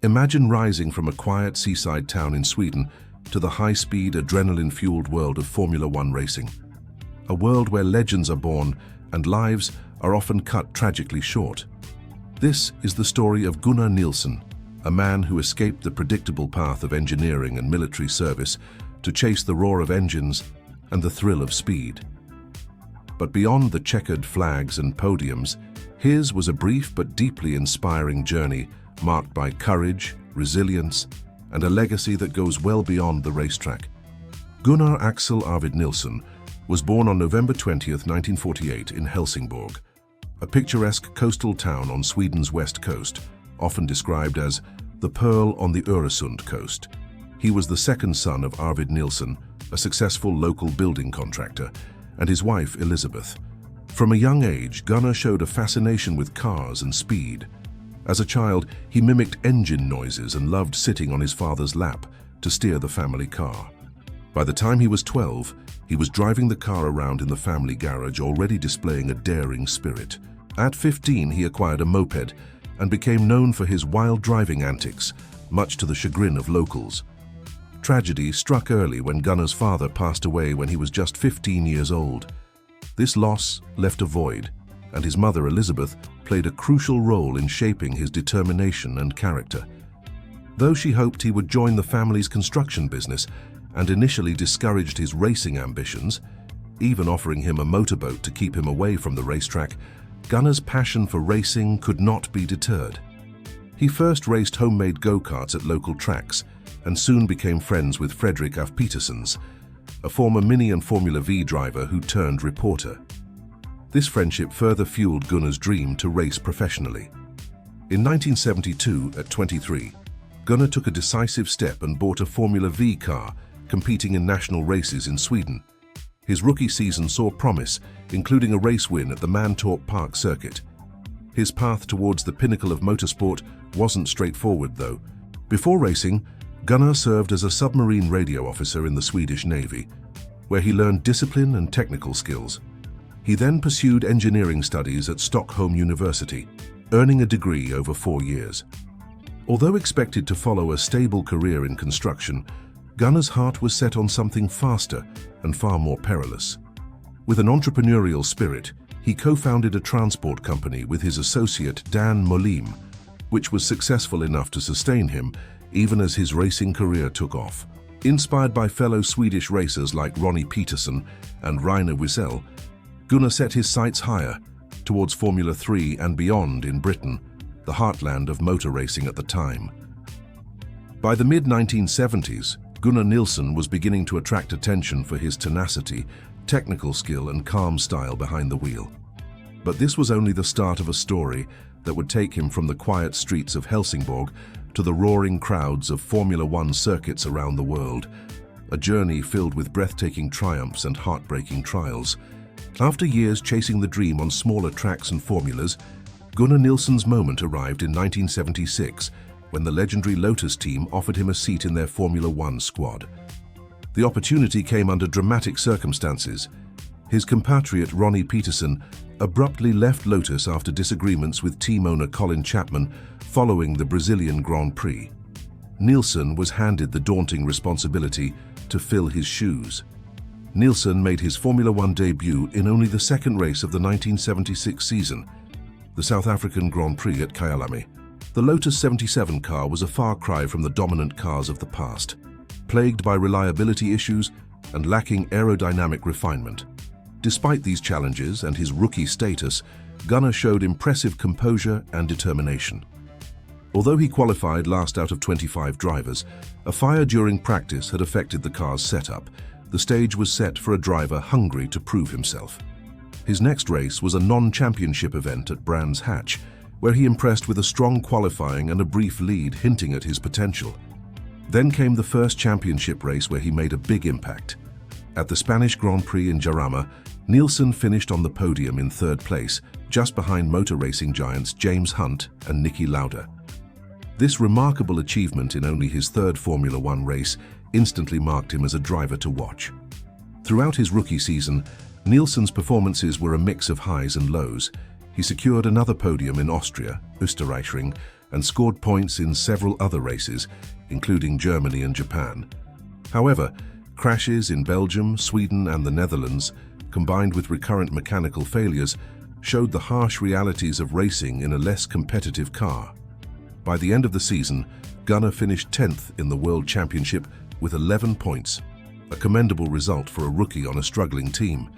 Imagine rising from a quiet seaside town in Sweden to the high-speed, adrenaline-fueled world of Formula One racing. A world where legends are born and lives are often cut tragically short. This is the story of Gunnar Nilsson, a man who escaped the predictable path of engineering and military service to chase the roar of engines and the thrill of speed. But beyond the checkered flags and podiums, his was a brief but deeply inspiring journey marked by courage, resilience, and a legacy that goes well beyond the racetrack. Gunnar Axel Arvid Nilsson was born on November 20, 1948 in Helsingborg, a picturesque coastal town on Sweden's west coast, often described as the Pearl on the Öresund coast. He was the second son of Arvid Nilsson, a successful local building contractor, and his wife Elizabeth. From a young age, Gunnar showed a fascination with cars and speed. As a child, he mimicked engine noises and loved sitting on his father's lap to steer the family car. By the time he was 12, he was driving the car around in the family garage, already displaying a daring spirit. At 15, he acquired a moped and became known for his wild driving antics, much to the chagrin of locals. Tragedy struck early when Gunnar's father passed away when he was just 15 years old. This loss left a void, and his mother, Elizabeth, played a crucial role in shaping his determination and character. Though she hoped he would join the family's construction business and initially discouraged his racing ambitions, even offering him a motorboat to keep him away from the racetrack, Gunnar's passion for racing could not be deterred. He first raced homemade go-karts at local tracks and soon became friends with Fredrik af Petersons, a former Mini and Formula V driver who turned reporter. This friendship further fueled Gunnar's dream to race professionally. In 1972, at 23, Gunnar took a decisive step and bought a Formula V car, competing in national races in Sweden. His rookie season saw promise, including a race win at the Mantorp Park circuit. His path towards the pinnacle of motorsport wasn't straightforward, though. Before racing, Gunnar served as a submarine radio officer in the Swedish Navy, where he learned discipline and technical skills. He then pursued engineering studies at Stockholm University, earning a degree over 4 years. Although expected to follow a stable career in construction, Gunnar's heart was set on something faster and far more perilous. With an entrepreneurial spirit, he co-founded a transport company with his associate Dan Molim, which was successful enough to sustain him even as his racing career took off. Inspired by fellow Swedish racers like Ronnie Peterson and Rainer Wiesel, Gunnar set his sights higher, towards Formula 3 and beyond in Britain, the heartland of motor racing at the time. By the mid-1970s, Gunnar Nilsson was beginning to attract attention for his tenacity, technical skill and calm style behind the wheel. But this was only the start of a story that would take him from the quiet streets of Helsingborg to the roaring crowds of Formula One circuits around the world, a journey filled with breathtaking triumphs and heartbreaking trials. After years chasing the dream on smaller tracks and formulas, Gunnar Nilsson's moment arrived in 1976 when the legendary Lotus team offered him a seat in their Formula One squad. The opportunity came under dramatic circumstances. His compatriot Ronnie Peterson abruptly left Lotus after disagreements with team owner Colin Chapman following the Brazilian Grand Prix. Nilsson was handed the daunting responsibility to fill his shoes. Nilsson made his Formula One debut in only the second race of the 1976 season, the South African Grand Prix at Kyalami. The Lotus 77 car was a far cry from the dominant cars of the past, plagued by reliability issues and lacking aerodynamic refinement. Despite these challenges and his rookie status, Gunnar showed impressive composure and determination. Although he qualified last out of 25 drivers, a fire during practice had affected the car's setup. The stage was set for a driver hungry to prove himself. His next race was a non-championship event at Brands Hatch, where he impressed with a strong qualifying and a brief lead hinting at his potential. Then came the first championship race where he made a big impact. At the Spanish Grand Prix in Jarama, Nilsson finished on the podium in third place, just behind motor racing giants James Hunt and Niki Lauda. This remarkable achievement in only his third Formula One race instantly marked him as a driver to watch. Throughout his rookie season, Nilsson's performances were a mix of highs and lows. He secured another podium in Austria, Österreichring, and scored points in several other races, including Germany and Japan. However, crashes in Belgium, Sweden and the Netherlands, combined with recurrent mechanical failures, showed the harsh realities of racing in a less competitive car. By the end of the season, Gunnar finished 10th in the World Championship with 11 points, a commendable result for a rookie on a struggling team.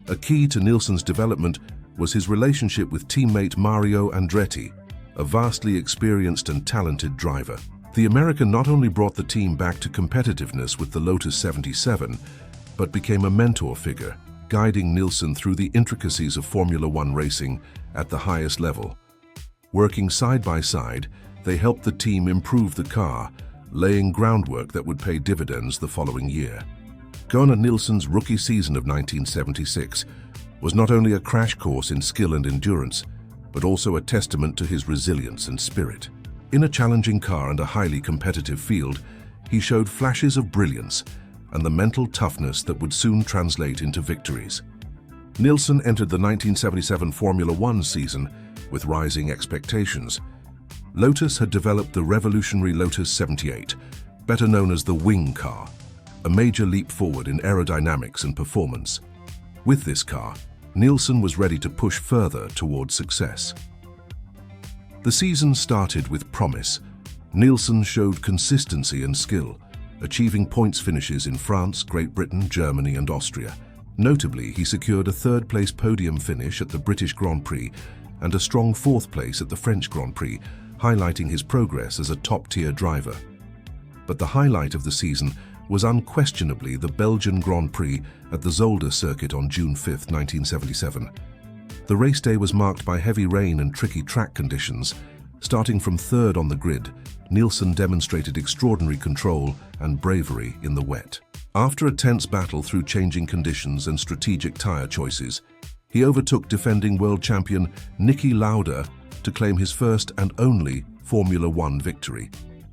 A key to Nilsson's development was his relationship with teammate Mario Andretti, a vastly experienced and talented driver. The American not only brought the team back to competitiveness with the Lotus 77, but became a mentor figure, guiding Nilsson through the intricacies of Formula One racing at the highest level. Working side by side, they helped the team improve the car, laying groundwork that would pay dividends the following year. Gunnar Nilsson's rookie season of 1976 was not only a crash course in skill and endurance, but also a testament to his resilience and spirit. In a challenging car and a highly competitive field, he showed flashes of brilliance and the mental toughness that would soon translate into victories. Nilsson entered the 1977 Formula One season with rising expectations. Lotus had developed the revolutionary Lotus 78, better known as the wing car, a major leap forward in aerodynamics and performance. With this car, Nilsson was ready to push further towards success. The season started with promise. Nilsson showed consistency and skill, achieving points finishes in France, Great Britain, Germany and Austria. Notably, he secured a third-place podium finish at the British Grand Prix and a strong fourth place at the French Grand Prix, highlighting his progress as a top-tier driver. But the highlight of the season was unquestionably the Belgian Grand Prix at the Zolder circuit on June 5, 1977. The race day was marked by heavy rain and tricky track conditions. Starting from third on the grid, Nilsson demonstrated extraordinary control and bravery in the wet. After a tense battle through changing conditions and strategic tyre choices, he overtook defending world champion Niki Lauda to claim his first and only Formula One victory,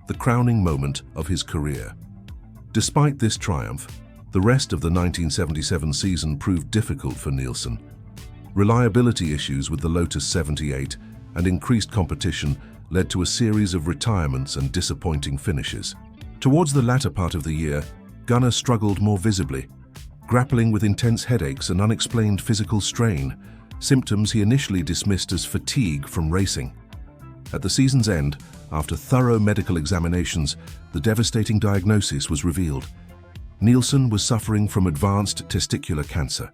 the crowning moment of his career. Despite this triumph, the rest of the 1977 season proved difficult for Nilsson. Reliability issues with the Lotus 78 and increased competition led to a series of retirements and disappointing finishes. Towards the latter part of the year, Gunnar struggled more visibly, grappling with intense headaches and unexplained physical strain, symptoms he initially dismissed as fatigue from racing. At the season's end, after thorough medical examinations, the devastating diagnosis was revealed. Nilsson was suffering from advanced testicular cancer.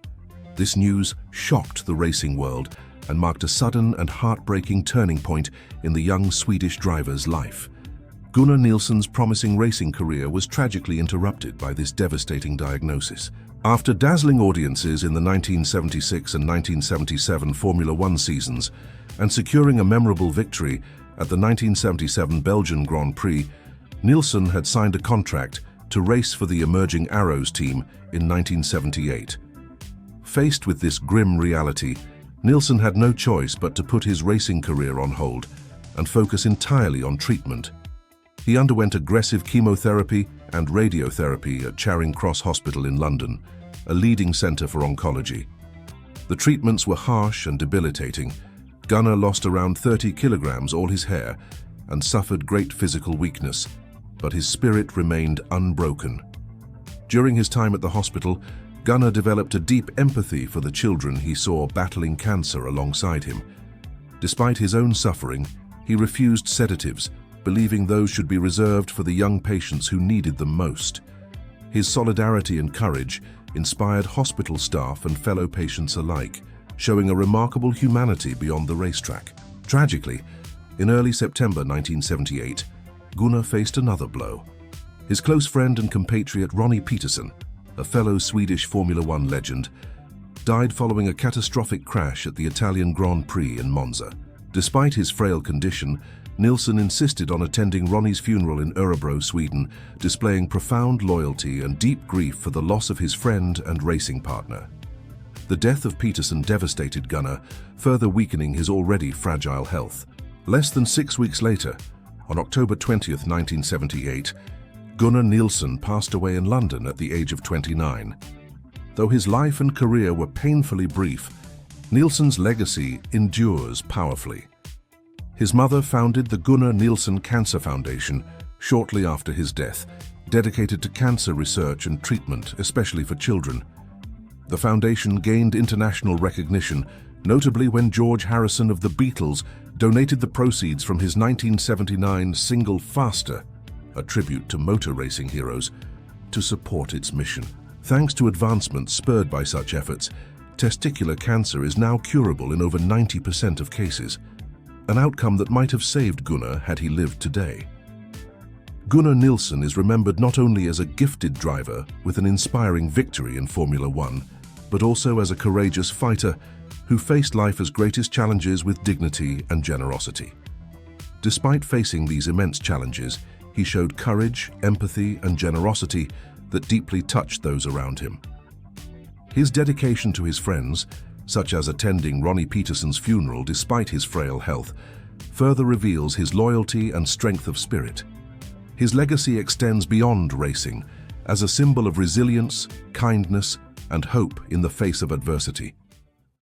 This news shocked the racing world and marked a sudden and heartbreaking turning point in the young Swedish driver's life. Gunnar Nilsson's promising racing career was tragically interrupted by this devastating diagnosis. After dazzling audiences in the 1976 and 1977 Formula One seasons and securing a memorable victory at the 1977 Belgian Grand Prix, Nilsson had signed a contract to race for the emerging Arrows team in 1978. Faced with this grim reality, Nilsson had no choice but to put his racing career on hold and focus entirely on treatment. He underwent aggressive chemotherapy and radiotherapy at Charing Cross Hospital in London, a leading centre for oncology. The treatments were harsh and debilitating. Gunnar lost around 30 kilograms, all his hair, and suffered great physical weakness, but his spirit remained unbroken. During his time at the hospital, Gunnar developed a deep empathy for the children he saw battling cancer alongside him. Despite his own suffering, he refused sedatives, believing those should be reserved for the young patients who needed them most. His solidarity and courage inspired hospital staff and fellow patients alike, showing a remarkable humanity beyond the racetrack. Tragically, in early September 1978, Gunnar faced another blow. His close friend and compatriot Ronnie Peterson, a fellow Swedish Formula One legend, died following a catastrophic crash at the Italian Grand Prix in Monza. Despite his frail condition, Nilsson insisted on attending Ronnie's funeral in Örebro, Sweden, displaying profound loyalty and deep grief for the loss of his friend and racing partner. The death of Peterson devastated Gunnar, further weakening his already fragile health. Less than 6 weeks later, on October 20, 1978, Gunnar Nilsson passed away in London at the age of 29. Though his life and career were painfully brief, Nilsson's legacy endures powerfully. His mother founded the Gunnar Nilsson Cancer Foundation shortly after his death, dedicated to cancer research and treatment, especially for children. The foundation gained international recognition, notably when George Harrison of the Beatles donated the proceeds from his 1979 single Faster, a tribute to motor racing heroes, to support its mission. Thanks to advancements spurred by such efforts, testicular cancer is now curable in over 90% of cases, an outcome that might have saved Gunnar had he lived today. Gunnar Nilsson is remembered not only as a gifted driver with an inspiring victory in Formula One, but also as a courageous fighter who faced life's greatest challenges with dignity and generosity. Despite facing these immense challenges, he showed courage, empathy, and generosity that deeply touched those around him. His dedication to his friends, such as attending Ronnie Peterson's funeral despite his frail health, further reveals his loyalty and strength of spirit. His legacy extends beyond racing as a symbol of resilience, kindness, and hope in the face of adversity.